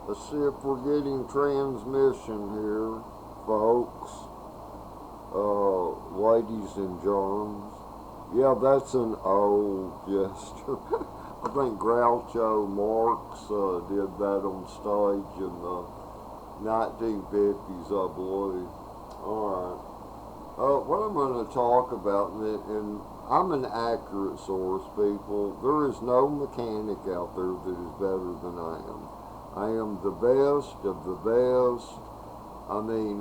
Let's see if we're getting transmission here, folks. Ladies and germs. Yeah, that's an old gesture. I think Groucho Marx did that on stage in the 1950s, I believe. Alright. What I'm going to talk about, and I'm an accurate source, people. There is no mechanic out there that is better than I am. I am the best of the best. I mean,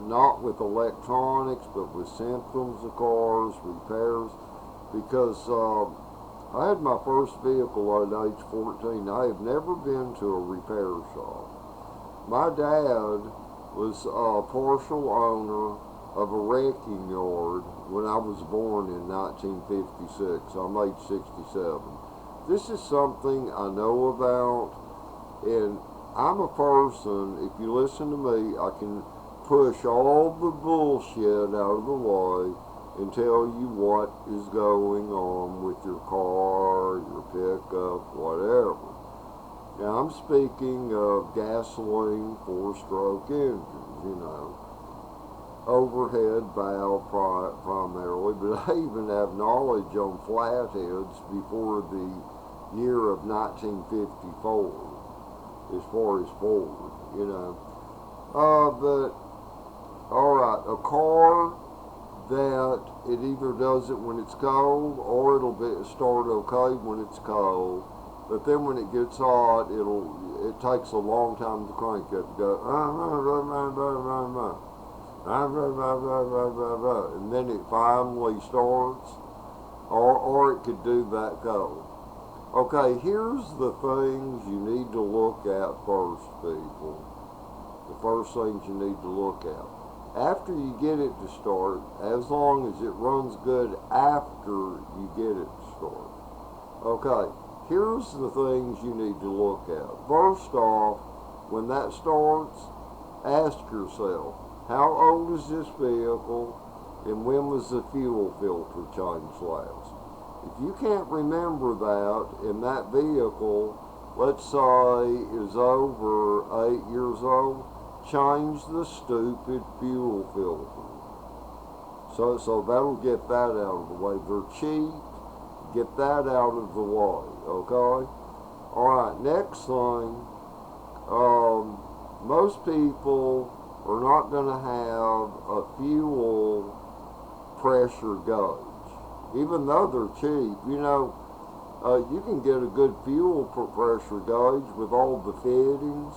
not with electronics, but with symptoms of cars, repairs. Because I had my first vehicle at age 14. I have never been to a repair shop. My dad was a partial owner of a wrecking yard when I was born in 1956. I'm age 67. This is something I know about, and I'm a person, if you listen to me, I can push all the bullshit out of the way and tell you what is going on with your car, your pickup, whatever. Now I'm speaking of gasoline 4-stroke engines, overhead valve primarily, but I even have knowledge on flatheads before the year of 1950 Ford, as far as Ford, but, alright, a car that it either does it when it's cold, or it'll start okay when it's cold, but then when it gets hot, it takes a long time to crank it to go, and then it finally starts, or it could do that cold. Okay, here's the things you need to look at first, people. The first things you need to look at. After you get it to start, as long as it runs good after you get it to start. Okay, here's the things you need to look at. First off, when that starts, ask yourself, how old is this vehicle, and when was the fuel filter changed last? If you can't remember that, and that vehicle, let's say, is over 8 years old, change the stupid fuel filter. So that'll get that out of the way. They're cheap. Get that out of the way, okay? Alright, next thing, most people are not going to have a fuel pressure gauge, even though they're cheap. You can get a good fuel pressure gauge with all the fittings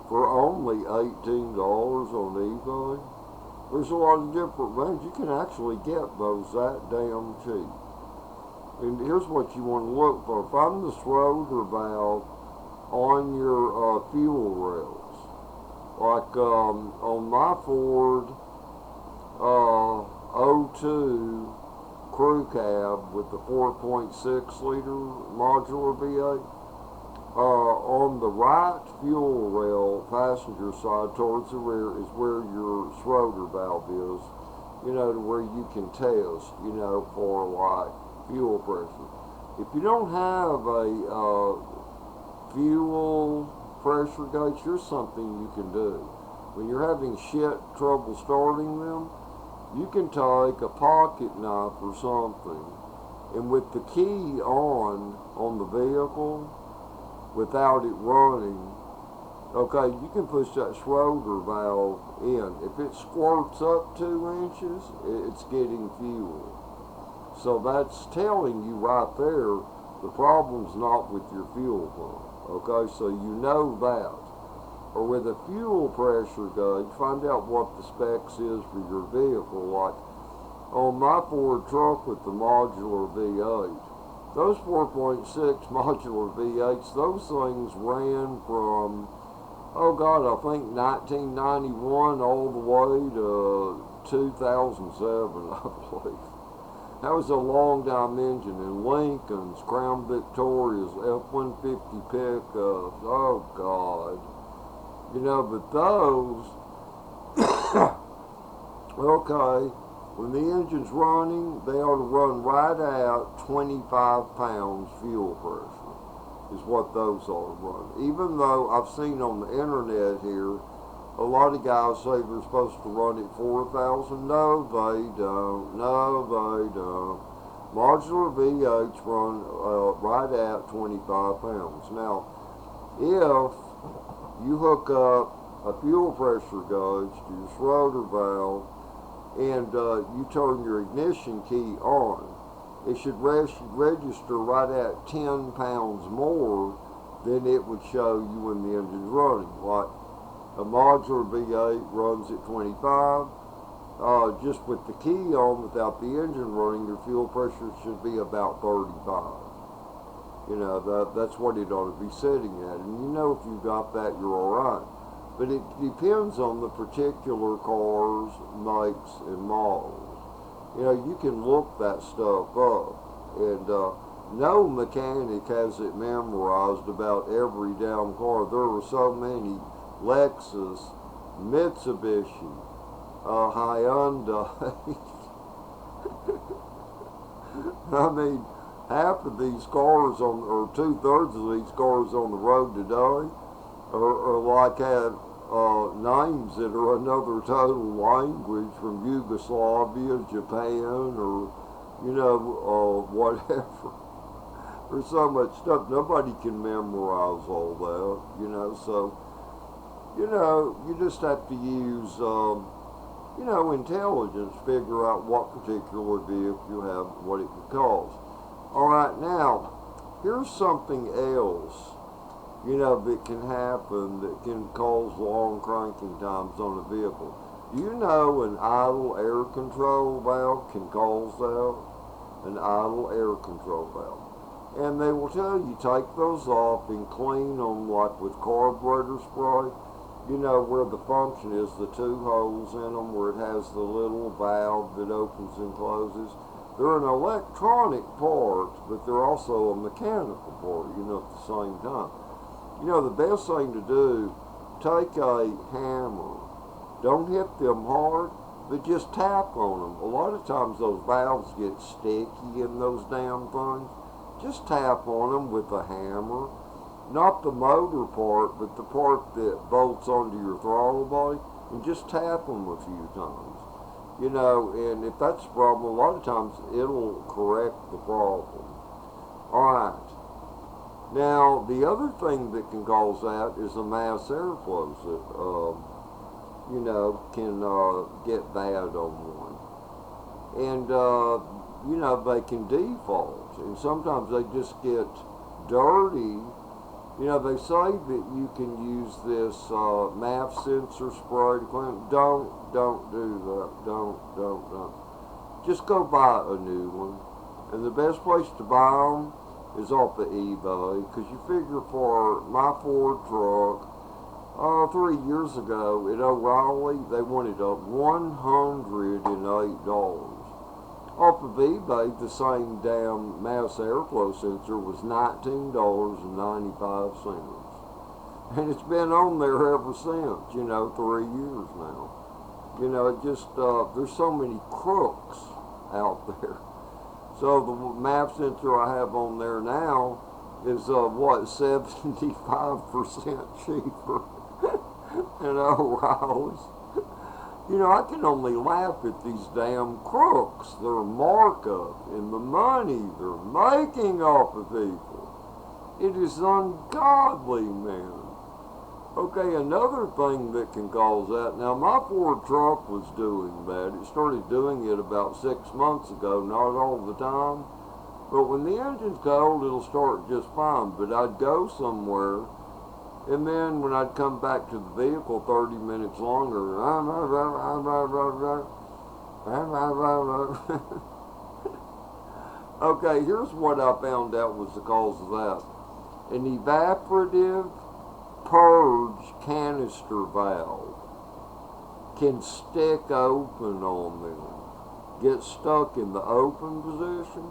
for only $18 on eBay. There's a lot of different brands. You can actually get those that damn cheap. And here's what you want to look for. Find the Schroeder valve on your fuel rails. Like on my Ford '02 crew cab with the 4.6 liter modular V8, on the right fuel rail, passenger side towards the rear, is where your Schroeder valve is, to where you can test, for like fuel pressure. If you don't have a fuel pressure gauge, here's something you can do. When you're having trouble starting them, you can take a pocket knife or something, and with the key on the vehicle, without it running, okay, you can push that Schroeder valve in. If it squirts up 2 inches, it's getting fuel. So that's telling you right there, the problem's not with your fuel pump. Okay, so you know that. Or with a fuel pressure gauge, find out what the specs is for your vehicle. Like on my Ford truck with the modular V8, those 4.6 modular V8s, those things ran from, I think 1991 all the way to 2007, I believe. That was a long time engine, and Lincoln's, Crown Victoria's, F-150 pickups, oh God. But those, okay, when the engine's running, they ought to run right at 25 pounds fuel pressure. is what those are running. Even though I've seen on the internet here, a lot of guys say they're supposed to run at 4,000. No, they don't. No, they don't. Modular V8s run right at 25 pounds. Now, if you hook up a fuel pressure gauge to your schroeder valve and you turn your ignition key on, it should register right at 10 pounds more than it would show you when the engine's running. Like a modular V8 runs at 25. Just with the key on, without the engine running, your fuel pressure should be about 35. You know, that's what it ought to be sitting at. And you know, if you got that, you're all right. But it depends on the particular cars, makes, and models. You know, you can look that stuff up. And no mechanic has it memorized about every damn car. There are so many Lexus, Mitsubishi, Hyundai. I mean, half of these cars or 2/3 of these cars on the road today are like have names that are another total language from Yugoslavia, Japan, or you know, whatever. There's so much stuff nobody can memorize all that, you know. So, you know, you just have to use, you know, intelligence, figure out what particular vehicle you have, what it could cost. All right, now, here's something else, you know, that can happen that can cause long cranking times on a vehicle. Do you know an idle air control valve can cause that? An idle air control valve. And they will tell you, take those off and clean them like with carburetor spray. You know, where the function is, the two holes in them where it has the little valve that opens and closes. They're an electronic part, but they're also a mechanical part, you know, at the same time. You know, the best thing to do, take a hammer. Don't hit them hard, but just tap on them. A lot of times those valves get sticky in those damn things. Just tap on them with a hammer. Not the motor part, but the part that bolts onto your throttle body, and just tap them a few times. You know, and if that's a problem, a lot of times it'll correct the problem. Alright. Now, the other thing that can cause that is the mass airflows that, you know, can get bad on one. And, you know, they can default. And sometimes they just get dirty. You know, they say that you can use this MAF sensor spray to clean. Don't do that. Don't. Just go buy a new one. And the best place to buy them is off of eBay, because you figure for my Ford truck, 3 years ago at O'Reilly, they wanted $108. Off of eBay, the same damn mass airflow sensor was $19.95. And it's been on there ever since, you know, 3 years now. You know, it just, there's so many crooks out there. So the MAP sensor I have on there now is, 75% cheaper than O'Reilly's. You know, I can only laugh at these damn crooks, their markup, and the money they're making off of people. It is ungodly, man. Okay, another thing that can cause that. Now, my Ford truck was doing that. It started doing it about 6 months ago, not all the time. But when the engine's cold, it'll start just fine. But I'd go somewhere, and then when I'd come back to the vehicle 30 minutes longer, okay, here's what I found out was the cause of that. An evaporative purge canister valve can stick open on them, get stuck in the open position.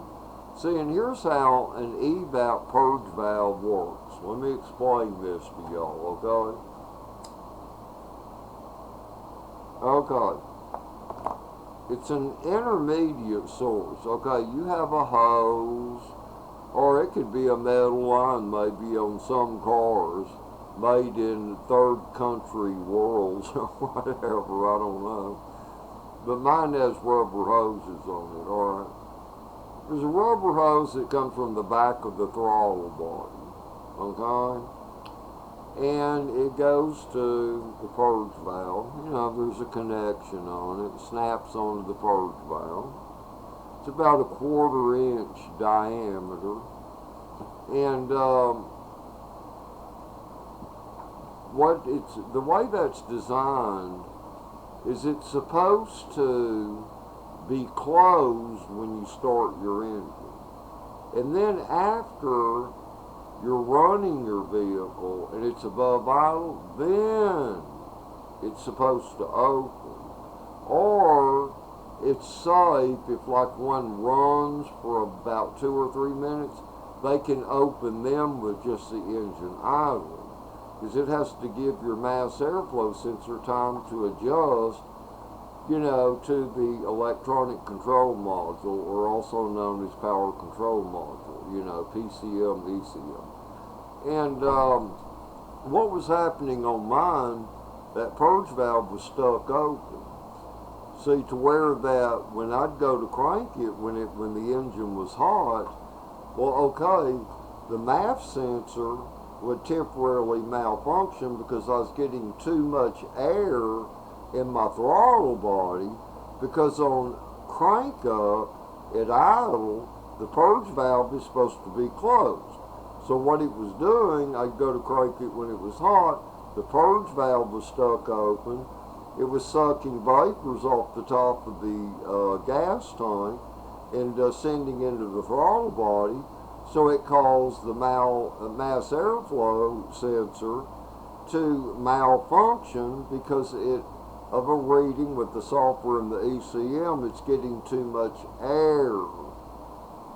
See, and here's how an evap purge valve works. Let me explain this to y'all, okay? Okay. It's an intermediate source, okay? You have a hose, Or it could be a metal line maybe on some cars made in third country worlds or whatever, I don't know. But mine has rubber hoses on it, alright? There's a rubber hose that comes from the back of the throttle body, okay? And it goes to the purge valve. You know, there's a connection on it. It snaps onto the purge valve. It's about a 1/4 inch diameter. And the way that's designed is it's supposed to be closed when you start your engine. And then after you're running your vehicle and it's above idle, then it's supposed to open. Or it's safe if like one runs for about 2 or 3 minutes, they can open them with just the engine idling. Because it has to give your mass airflow sensor time to adjust, you know, to the electronic control module, or also known as power control module, you know, PCM, ECM. And what was happening on mine, that purge valve was stuck open. See, to where that when I'd go to crank it when the engine was hot, well, okay, the MAF sensor would temporarily malfunction because I was getting too much air in my throttle body, because on crank up at idle, the purge valve is supposed to be closed. So what it was doing, I'd go to crank it when it was hot, the purge valve was stuck open, it was sucking vapors off the top of the gas tank and sending into the throttle body, so it caused the mass airflow sensor to malfunction because of a reading with the software and the ECM, it's getting too much air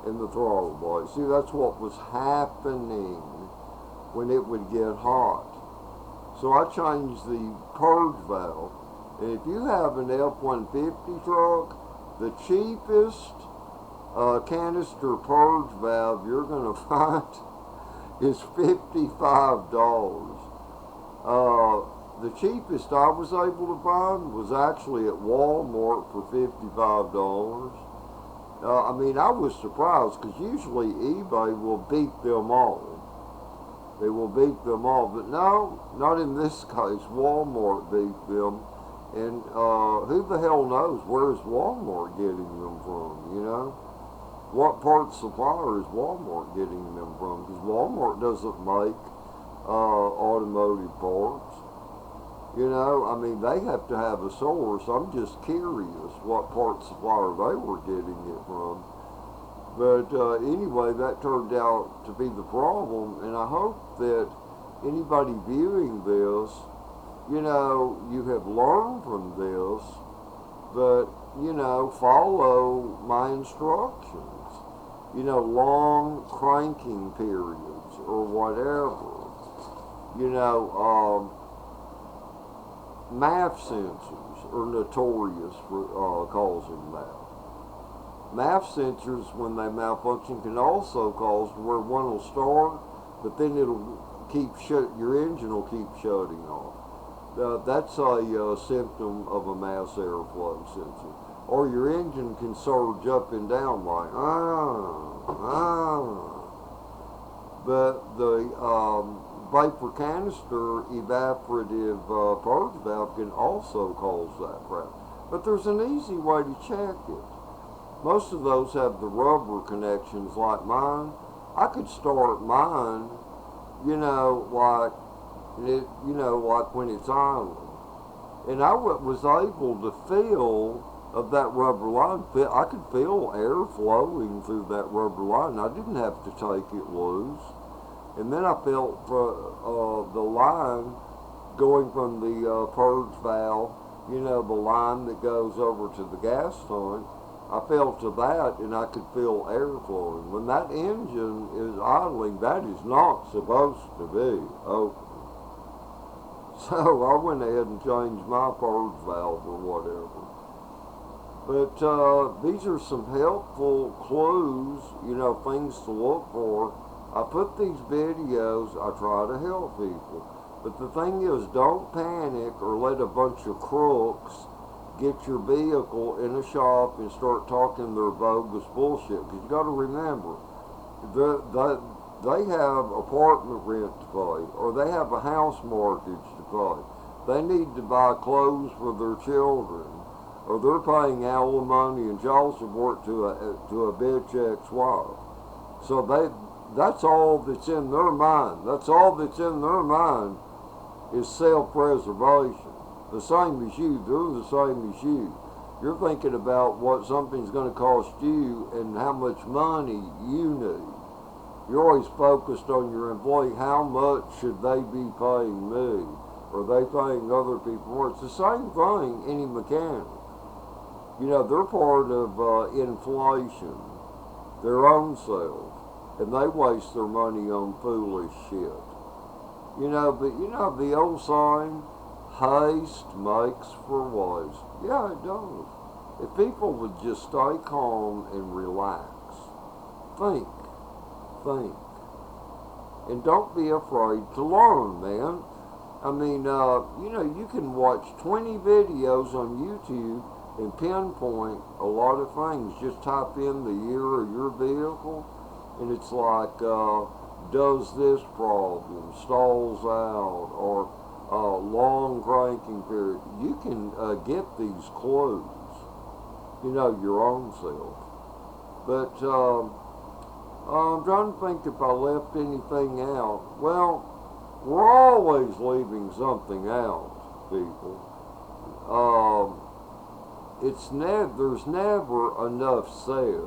in the throttle body. See, that's what was happening when it would get hot. So I changed the purge valve. And if you have an F-150 truck, the cheapest canister purge valve you're going to find is $55. The cheapest I was able to find was actually at Walmart for $55. I mean, I was surprised because usually eBay will beat them all. They will beat them all, but no, not in this case. Walmart beat them. And who the hell knows where is Walmart getting them from, you know? What parts supplier is Walmart getting them from? Because Walmart doesn't make automotive parts. You know, I mean, they have to have a source. I'm just curious what part supplier they were getting it from. But anyway, that turned out to be the problem, and I hope that anybody viewing this, you know, you have learned from this, but, you know, follow my instructions. You know, long cranking periods or whatever. You know, MAF sensors are notorious for causing that. MAF sensors, when they malfunction, can also cause where one will start, but then it'll your engine will keep shutting off. That's a symptom of a mass airflow sensor. Or your engine can surge up and down like, But the vapor canister evaporative purge valve can also cause that crap. But there's an easy way to check it. Most of those have the rubber connections like mine. I could start mine, you know, like when it's idling. And I was able to feel of that rubber line. I could feel air flowing through that rubber line. I didn't have to take it loose. And then I felt the line going from the purge valve, you know, the line that goes over to the gas tank. I felt to that, and I could feel air flowing. When that engine is idling, that is not supposed to be open. So I went ahead and changed my purge valve or whatever. But these are some helpful clues, things to look for. I put these videos, I try to help people. But the thing is, don't panic or let a bunch of crooks get your vehicle in a shop and start talking their bogus bullshit. Because you got to remember, they have apartment rent to pay, or they have a house mortgage to pay. They need to buy clothes for their children, or they're paying alimony and child support to a bitch ex-wife. So that's all that's in their mind. That's all that's in their mind is self-preservation. The same as you. They're the same as you. You're thinking about what something's going to cost you and how much money you need. You're always focused on your employee. How much should they be paying me? Or are they paying other people more? It's the same thing, any mechanic. They're part of inflation, their own self, and they waste their money on foolish shit. But the old saying, haste makes for waste. Yeah, it does. If people would just stay calm and relax, think, and don't be afraid to learn, man. I mean, you can watch 20 videos on YouTube and pinpoint a lot of things. Just type in the year of your vehicle, and it's like, does this problem, stalls out, or long cranking period. You can get these clues, your own self. But I'm trying to think if I left anything out. Well, we're always leaving something out, people. There's never enough said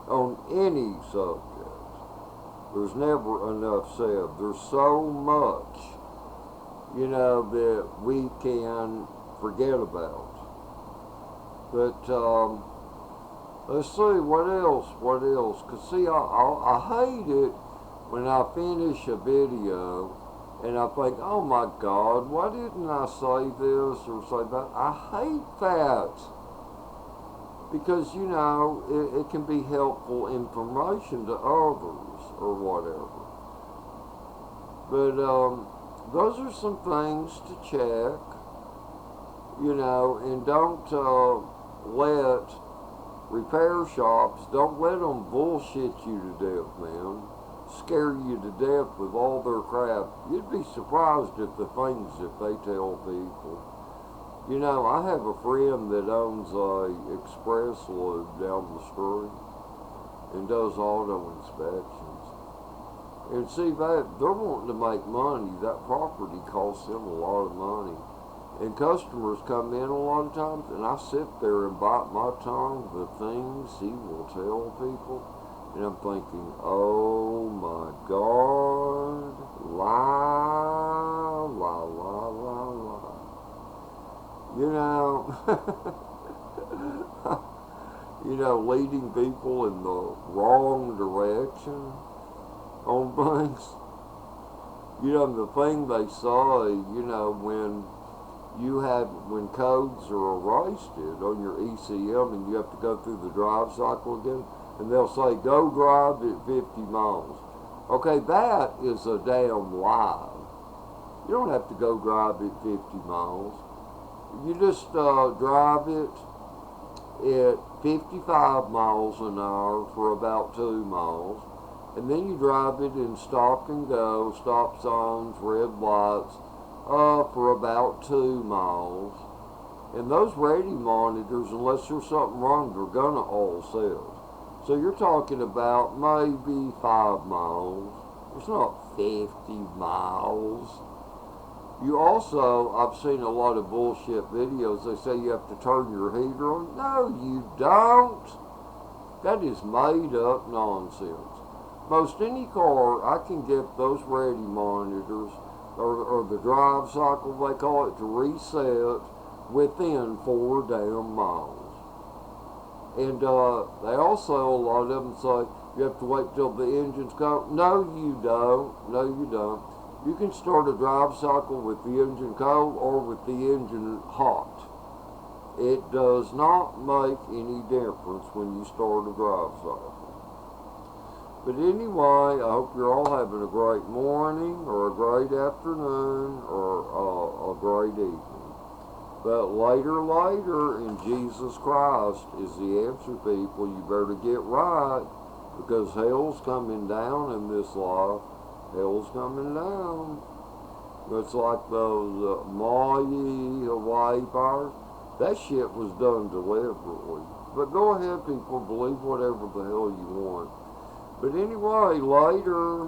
on any subject. There's never enough said. There's so much, that we can forget about. But let's see, what else? Because, see, I hate it when I finish a video and I think, oh my God, why didn't I say this or say that? I hate that. Because, it can be helpful information to others or whatever. But those are some things to check, and don't let repair shops, don't let them bullshit you to death, man. Scare you to death with all their crap. You'd be surprised at the things that they tell people. I have a friend that owns a express loop down the street and does auto inspections. And see, they're wanting to make money. That property costs them a lot of money. And customers come in a lot of times, and I sit there and bite my tongue the things he will tell people. And I'm thinking, oh my God, la, la, la, la, la. Leading people in the wrong direction on things. The thing they say, when codes are erased on your ECM and you have to go through the drive cycle again, and they'll say, go drive at 50 miles. Okay, that is a damn lie. You don't have to go drive at 50 miles. You just drive it at 55 miles an hour for about 2 miles, and then you drive it in stop and go, stop signs, red lights, for about 2 miles. And those ready monitors, unless there's something wrong, they're gonna all set. So you're talking about maybe 5 miles. It's not 50 miles. You also, I've seen a lot of bullshit videos. They say you have to turn your heater on. No, you don't. That is made up nonsense. Most any car, I can get those ready monitors, or the drive cycle, they call it, to reset within 4 damn miles. And they also, a lot of them say, you have to wait till the engine's cold. No, you don't. No, you don't. You can start a drive cycle with the engine cold or with the engine hot. It does not make any difference when you start a drive cycle. But anyway, I hope you're all having a great morning, or a great afternoon, or a great evening. But later, in Jesus Christ is the answer, people. You better get right, because hell's coming down in this life. Hell's coming down. It's like those Maui, Hawaii fires. That shit was done deliberately. But go ahead, people, believe whatever the hell you want. But anyway, later.